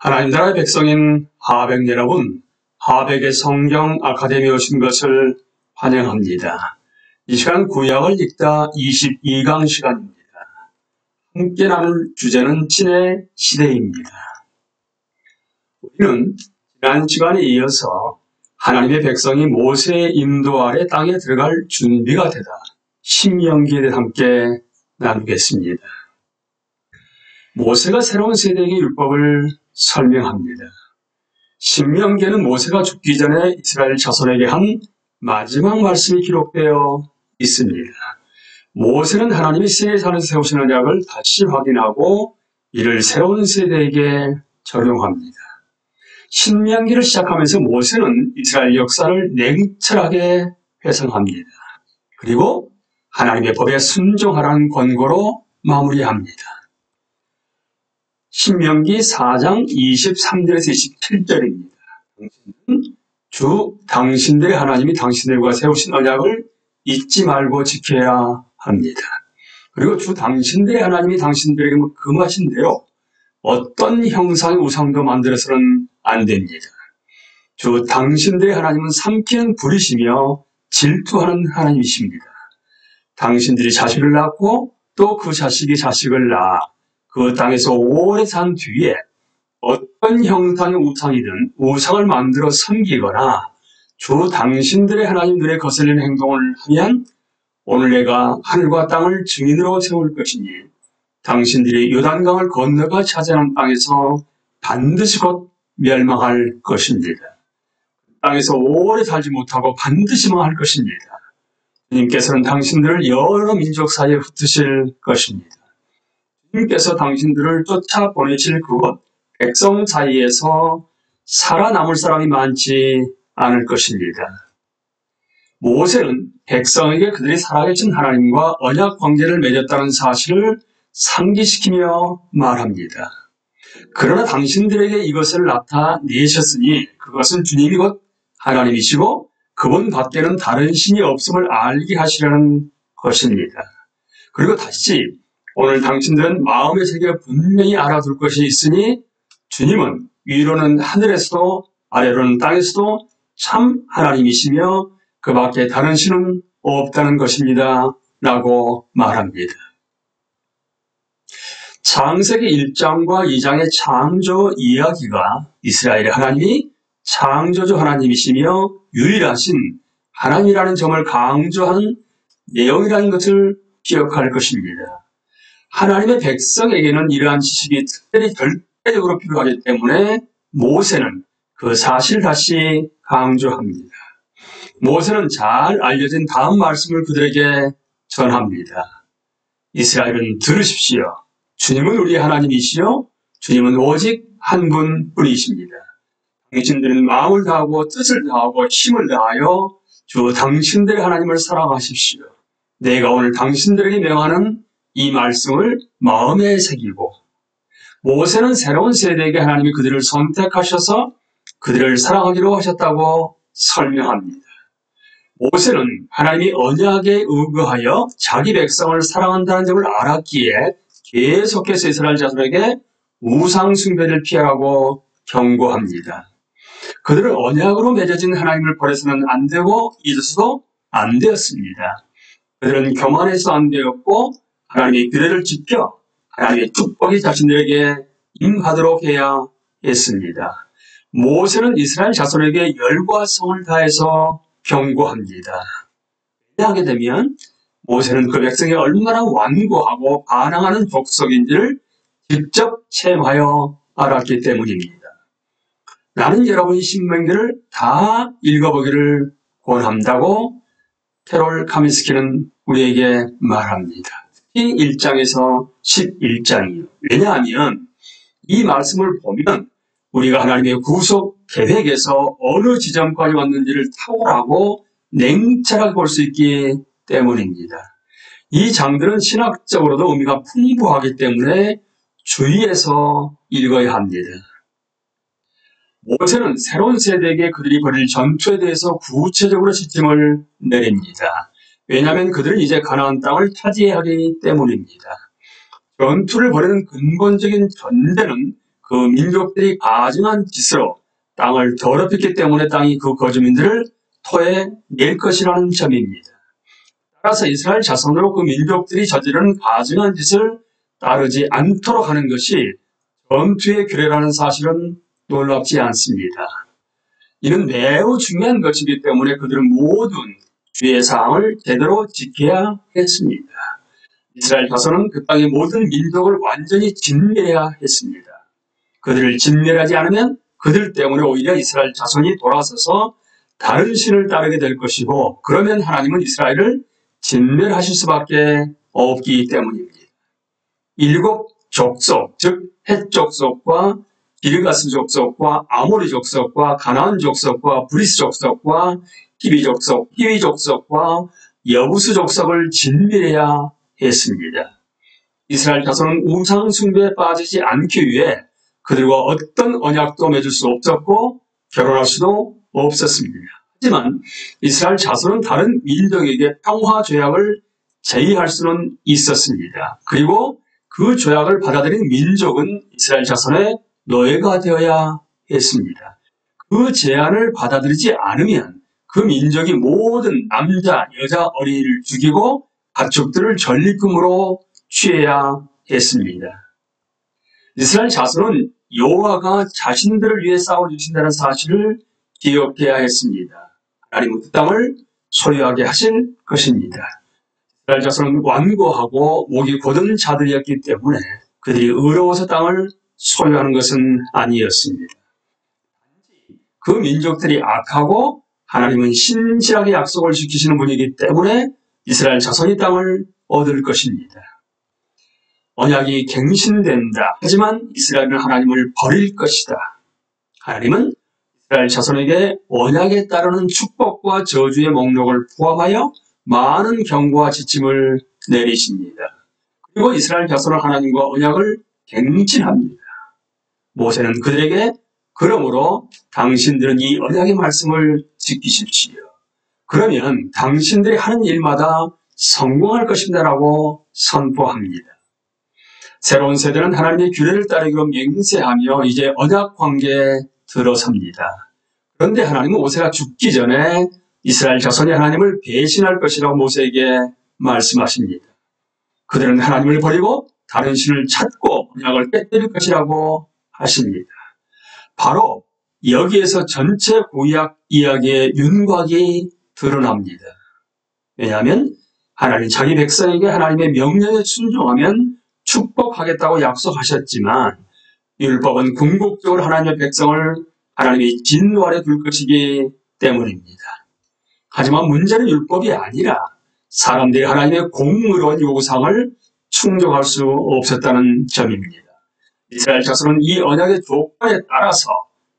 하나님 나라의 백성인 하백 여러분, 하백의 성경 아카데미에 오신 것을 환영합니다. 이 시간 구약을 읽다 22강 시간입니다. 함께 나눌 주제는 진의 시대입니다. 우리는 지난 시간에 이어서 하나님의 백성이 모세의 인도 아래 땅에 들어갈 준비가 되다 신명기에 대해 함께 나누겠습니다. 모세가 새로운 세대에게 율법을 설명합니다. 신명기에는 모세가 죽기 전에 이스라엘 자손에게 한 마지막 말씀이 기록되어 있습니다. 모세는 하나님이 시내산에서 세우신 언약을 다시 확인하고 이를 새로운 세대에게 적용합니다. 신명기를 시작하면서 모세는 이스라엘 역사를 냉철하게 회상합니다. 그리고 하나님의 법에 순종하라는 권고로 마무리합니다. 신명기 4장 23절에서 27절입니다. 당신들의 하나님이 당신들과 세우신 언약을 잊지 말고 지켜야 합니다. 그리고 당신들의 하나님이 당신들에게 금하신 대로 어떤 형상의 우상도 만들어서는 안 됩니다. 당신들의 하나님은 삼키는 불이시며 질투하는 하나님이십니다. 당신들이 자식을 낳고 또 그 자식이 자식을 낳아 그 땅에서 오래 산 뒤에 어떤 형상의 우상이든 우상을 만들어 섬기거나 당신들의 하나님 눈에 거슬리는 행동을 하면 오늘 내가 하늘과 땅을 증인으로 세울 것이니 당신들이 요단강을 건너가 차지하는 땅에서 반드시 곧 멸망할 것입니다. 땅에서 오래 살지 못하고 반드시 망할 것입니다. 주님께서는 당신들을 여러 민족 사이에 흩으실 것입니다. 주님께서 당신들을 쫓아보내실 그곳 백성 사이에서 살아남을 사람이 많지 않을 것입니다. 모세는 백성에게 그들이 살아계신 하나님과 언약 관계를 맺었다는 사실을 상기시키며 말합니다. 그러나 당신들에게 이것을 나타내셨으니 그것은 주님이 곧 하나님이시고 그분 밖에는 다른 신이 없음을 알게 하시려는 것입니다. 그리고 다시 오늘 당신들은 마음의 세계에 분명히 알아둘 것이 있으니 주님은 위로는 하늘에서도 아래로는 땅에서도 참 하나님이시며 그 밖에 다른 신은 없다는 것입니다. 라고 말합니다. 창세기 1장과 2장의 창조 이야기가 이스라엘의 하나님이 창조주 하나님이시며 유일하신 하나님이라는 점을 강조한 내용이라는 것을 기억할 것입니다. 하나님의 백성에게는 이러한 지식이 특별히 절대적으로 필요하기 때문에 모세는 그 사실을 다시 강조합니다. 모세는 잘 알려진 다음 말씀을 그들에게 전합니다. 이스라엘은 들으십시오. 주님은 우리 하나님이시요 주님은 오직 한 분뿐이십니다. 당신들은 마음을 다하고 뜻을 다하고 힘을 다하여 당신들의 하나님을 사랑하십시오. 내가 오늘 당신들에게 명하는 이 말씀을 마음에 새기고 모세는 새로운 세대에게 하나님이 그들을 선택하셔서 그들을 사랑하기로 하셨다고 설명합니다. 모세는 하나님이 언약에 의거하여 자기 백성을 사랑한다는 점을 알았기에 계속해서 이스라엘 자손에게 우상 숭배를 피하라고 경고합니다. 그들을 언약으로 맺어진 하나님을 버려서는 안 되고 잊어서도 안 되었습니다. 그들은 교만해서 안 되었고 하나님의 규례를 지켜 하나님의 축복이 자신들에게 임하도록 해야 했습니다. 모세는 이스라엘 자손에게 열과 성을 다해서 경고합니다. 이렇게 하게 되면 모세는 그 백성이 얼마나 완고하고 반항하는 족속인지를 직접 체험하여 알았기 때문입니다. 나는 여러분이 신명기를 다 읽어보기를 권한다고 캐롤 카민스키는 우리에게 말합니다. 특히 1장에서 11장이요. 왜냐하면 이 말씀을 보면 우리가 하나님의 구속 계획에서 어느 지점까지 왔는지를 탁월하고 냉철하게 볼 수 있기 때문입니다. 이 장들은 신학적으로도 의미가 풍부하기 때문에 주의해서 읽어야 합니다. 모세는 새로운 세대에게 그들이 벌일 전투에 대해서 구체적으로 지침을 내립니다. 왜냐하면 그들은 이제 가나안 땅을 차지해야 하기 때문입니다. 전투를 벌이는 근본적인 전제는 그 민족들이 가증한 짓으로 땅을 더럽혔기 때문에 땅이 그 거주민들을 토해 낼 것이라는 점입니다. 따라서 이스라엘 자손으로 그 민족들이 저지른 가증한 짓을 따르지 않도록 하는 것이 전투의 규례라는 사실은 놀랍지 않습니다. 이는 매우 중요한 것이기 때문에 그들은 모든 주의 사항을 제대로 지켜야 했습니다. 이스라엘 자손은 그 땅의 모든 민족을 완전히 진멸해야 했습니다. 그들을 진멸하지 않으면 그들 때문에 오히려 이스라엘 자손이 돌아서서 다른 신을 따르게 될 것이고, 그러면 하나님은 이스라엘을 진멸하실 수밖에 없기 때문입니다. 7 족속, 즉 헷 족속과 기르가스 족속과 아모리 족속과 가나안 족속과 브리스 족속과 히비 족속, 히위 족속과 여부스 족속을 진멸해야 했습니다. 이스라엘 자손은 우상 숭배에 빠지지 않기 위해 그들과 어떤 언약도 맺을 수 없었고 결혼할 수도 없었습니다. 하지만 이스라엘 자손은 다른 민족에게 평화 조약을 제의할 수는 있었습니다. 그리고 그 조약을 받아들인 민족은 이스라엘 자손의 노예가 되어야 했습니다. 그 제안을 받아들이지 않으면 그 민족이 모든 남자, 여자, 어린이를 죽이고 가축들을 전리품으로 취해야 했습니다. 이스라엘 자손은 여호와가 자신들을 위해 싸워주신다는 사실을 기억해야 했습니다. 하나님은 그 땅을 소유하게 하실 것입니다. 이스라엘 자손은 완고하고 목이 곧은 자들이었기 때문에 그들이 의로워서 땅을 소유하는 것은 아니었습니다. 그 민족들이 악하고 하나님은 신실하게 약속을 지키시는 분이기 때문에 이스라엘 자손이 땅을 얻을 것입니다. 언약이 갱신된다. 하지만 이스라엘은 하나님을 버릴 것이다. 하나님은 이스라엘 자손에게 언약에 따르는 축복과 저주의 목록을 포함하여 많은 경고와 지침을 내리십니다. 그리고 이스라엘 자손은 하나님과 언약을 갱신합니다. 모세는 그들에게 그러므로 당신들은 이 언약의 말씀을 지키십시오. 그러면 당신들이 하는 일마다 성공할 것입니다라고 선포합니다. 새로운 세대는 하나님의 규례를 따르기로 맹세하며 이제 언약 관계에 들어섭니다. 그런데 하나님은 모세가 죽기 전에 이스라엘 자손이 하나님을 배신할 것이라고 모세에게 말씀하십니다. 그들은 하나님을 버리고 다른 신을 찾고 언약을 깨뜨릴 것이라고 하십니다. 바로 여기에서 전체 구약 이야기의 윤곽이 드러납니다. 왜냐하면 하나님 자기 백성에게 하나님의 명령에 순종하면 축복하겠다고 약속하셨지만 율법은 궁극적으로 하나님의 백성을 하나님의 진노 아래 둘 것이기 때문입니다. 하지만 문제는 율법이 아니라 사람들이 하나님의 공의로운 요구사항을 충족할 수 없었다는 점입니다. 이스라엘 자손은 이 언약의 조건에 따라서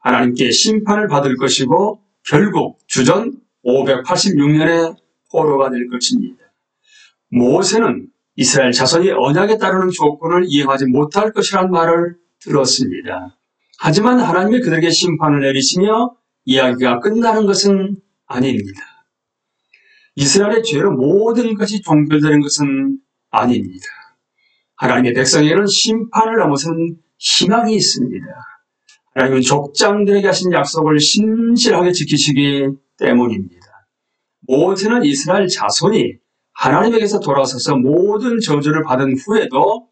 하나님께 심판을 받을 것이고 결국 주전 586년에 포로가 될 것입니다. 모세는 이스라엘 자손이 언약에 따르는 조건을 이행하지 못할 것이라는 말을 들었습니다. 하지만 하나님이 그들에게 심판을 내리시며 이야기가 끝나는 것은 아닙니다. 이스라엘의 죄로 모든 것이 종결되는 것은 아닙니다. 하나님의 백성에게는 심판을 넘어선 희망이 있습니다. 하나님은 족장들에게 하신 약속을 신실하게 지키시기 때문입니다. 모세는 이스라엘 자손이 하나님에게서 돌아서서 모든 저주를 받은 후에도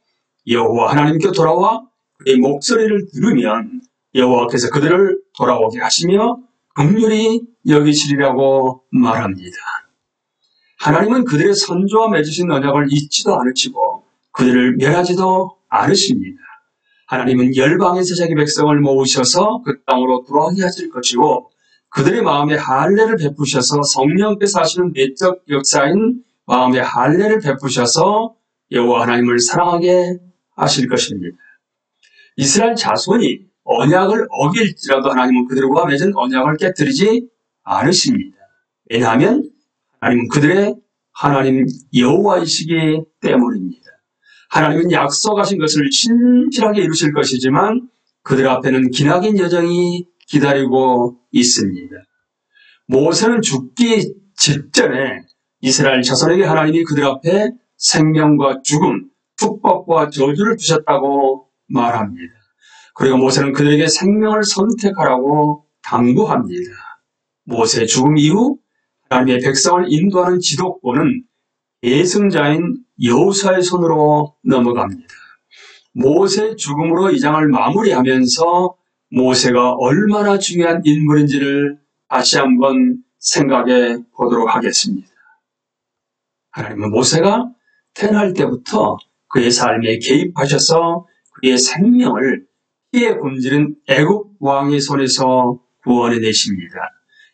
여호와 하나님께 돌아와 그의 목소리를 들으면 여호와께서 그들을 돌아오게 하시며 긍휼히 여기시리라고 말합니다. 하나님은 그들의 선조와 맺으신 언약을 잊지도 않으시고 그들을 멸하지도 않으십니다. 하나님은 열방에서 자기 백성을 모으셔서 그 땅으로 돌아오게 하실 것이고 그들의 마음에 할례를 베푸셔서 성령께서 하시는 내적 역사인 마음의 할례를 베푸셔서 여호와 하나님을 사랑하게 하실 것입니다. 이스라엘 자손이 언약을 어길지라도 하나님은 그들과 맺은 언약을 깨뜨리지 않으십니다. 왜냐하면 하나님은 그들의 하나님 여호와이시기 때문입니다. 하나님은 약속하신 것을 신실하게 이루실 것이지만 그들 앞에는 기나긴 여정이 기다리고 있습니다. 모세는 죽기 직전에 이스라엘 자손에게 하나님이 그들 앞에 생명과 죽음, 축복과 저주를 주셨다고 말합니다. 그리고 모세는 그들에게 생명을 선택하라고 당부합니다. 모세의 죽음 이후 하나님의 백성을 인도하는 지도권은 계승자인 여호수아의 손으로 넘어갑니다. 모세의 죽음으로 이 장을 마무리하면서 모세가 얼마나 중요한 인물인지를 다시 한번 생각해 보도록 하겠습니다. 하나님은 모세가 태어날 때부터 그의 삶에 개입하셔서 그의 생명을 피에 굶주린 애굽 왕의 손에서 구원해내십니다.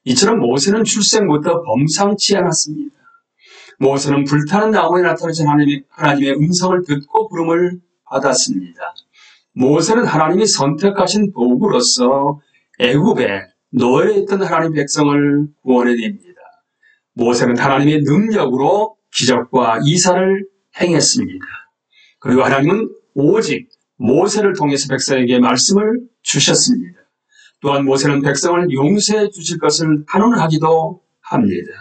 이처럼 모세는 출생부터 범상치 않았습니다. 모세는 불타는 나무에 나타나신 하나님의 음성을 듣고 부름을 받았습니다. 모세는 하나님이 선택하신 도구로서 애굽에 노예에 있던 하나님 백성을 구원해냅니다. 모세는 하나님의 능력으로 기적과 이사를 행했습니다. 그리고 하나님은 오직 모세를 통해서 백성에게 말씀을 주셨습니다. 또한 모세는 백성을 용서해 주실 것을 단언하기도 합니다.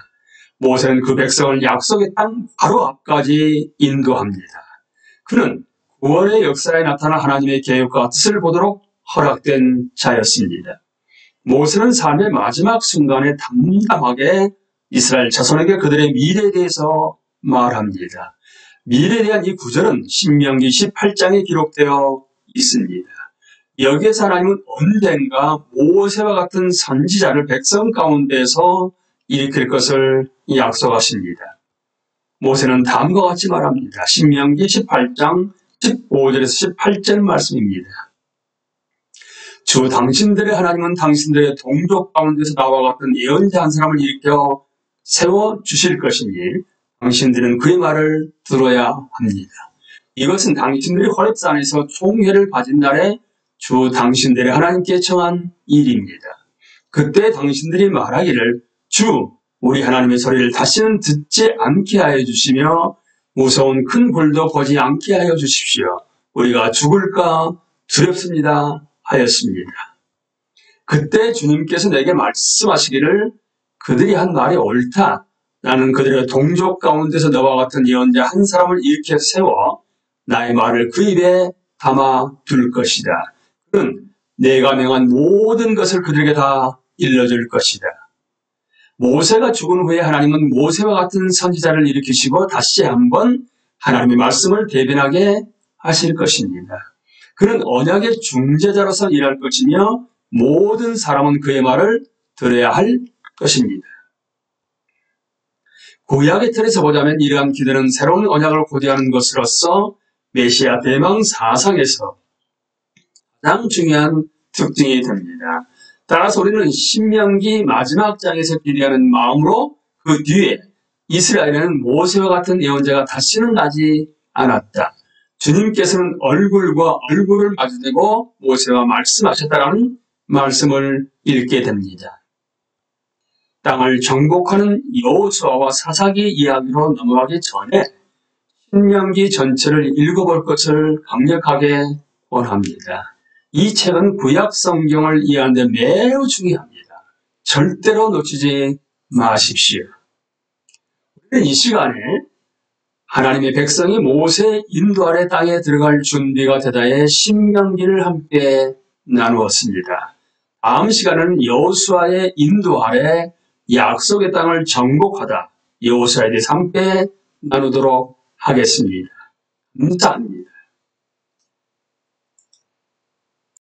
모세는 그 백성을 약속의 땅 바로 앞까지 인도합니다. 그는 구원의 역사에 나타난 하나님의 계획과 뜻을 보도록 허락된 자였습니다. 모세는 삶의 마지막 순간에 담담하게 이스라엘 자손에게 그들의 미래에 대해서 말합니다. 미래에 대한 이 구절은 신명기 18장에 기록되어 있습니다. 여기에서 하나님은 언젠가 모세와 같은 선지자를 백성 가운데서 일으킬 것을 약속하십니다. 모세는 다음과 같이 말합니다. 신명기 18장 15절에서 18절 말씀입니다. 주 당신들의 하나님은 당신들의 동족 가운데서 나와 같은 예언자 한 사람을 일으켜 세워주실 것이니 당신들은 그의 말을 들어야 합니다. 이것은 당신들이 호렙산에서 총회를 가진 날에 주 당신들의 하나님께 청한 일입니다. 그때 당신들이 말하기를 주 우리 하나님의 소리를 다시는 듣지 않게 하여 주시며 무서운 큰 불도 보지 않게 하여 주십시오. 우리가 죽을까 두렵습니다 하였습니다. 그때 주님께서 내게 말씀하시기를 그들이 한 말이 옳다. 나는 그들의 동족 가운데서 너와 같은 예언자 한 사람을 일으켜 세워 나의 말을 그 입에 담아 둘 것이다. 그는 내가 명한 모든 것을 그들에게 다 일러줄 것이다. 모세가 죽은 후에 하나님은 모세와 같은 선지자를 일으키시고 다시 한번 하나님의 말씀을 대변하게 하실 것입니다. 그는 언약의 중재자로서 일할 것이며 모든 사람은 그의 말을 들어야 할 것입니다. 구약의 틀에서 보자면 이러한 기도는 새로운 언약을 고대하는 것으로서 메시아 대망 사상에서 가장 중요한 특징이 됩니다. 따라서 우리는 신명기 마지막 장에서 기대하는 마음으로 그 뒤에 이스라엘에는 모세와 같은 예언자가 다시는 나지 않았다. 주님께서는 얼굴과 얼굴을 마주대고 모세와 말씀하셨다라는 말씀을 읽게 됩니다. 땅을 정복하는 여호수아와 사사기 이야기로 넘어가기 전에 신명기 전체를 읽어볼 것을 강력하게 권합니다. 이 책은 구약 성경을 이해하는 데 매우 중요합니다. 절대로 놓치지 마십시오. 우리는 이 시간에 하나님의 백성이 모세의 인도 아래 땅에 들어갈 준비가 되다의 신명기를 함께 나누었습니다. 다음 시간은 여호수아의 인도 아래 약속의 땅을 정복하다 여호수아에 대해서 함께 나누도록 하겠습니다. 감사합니다.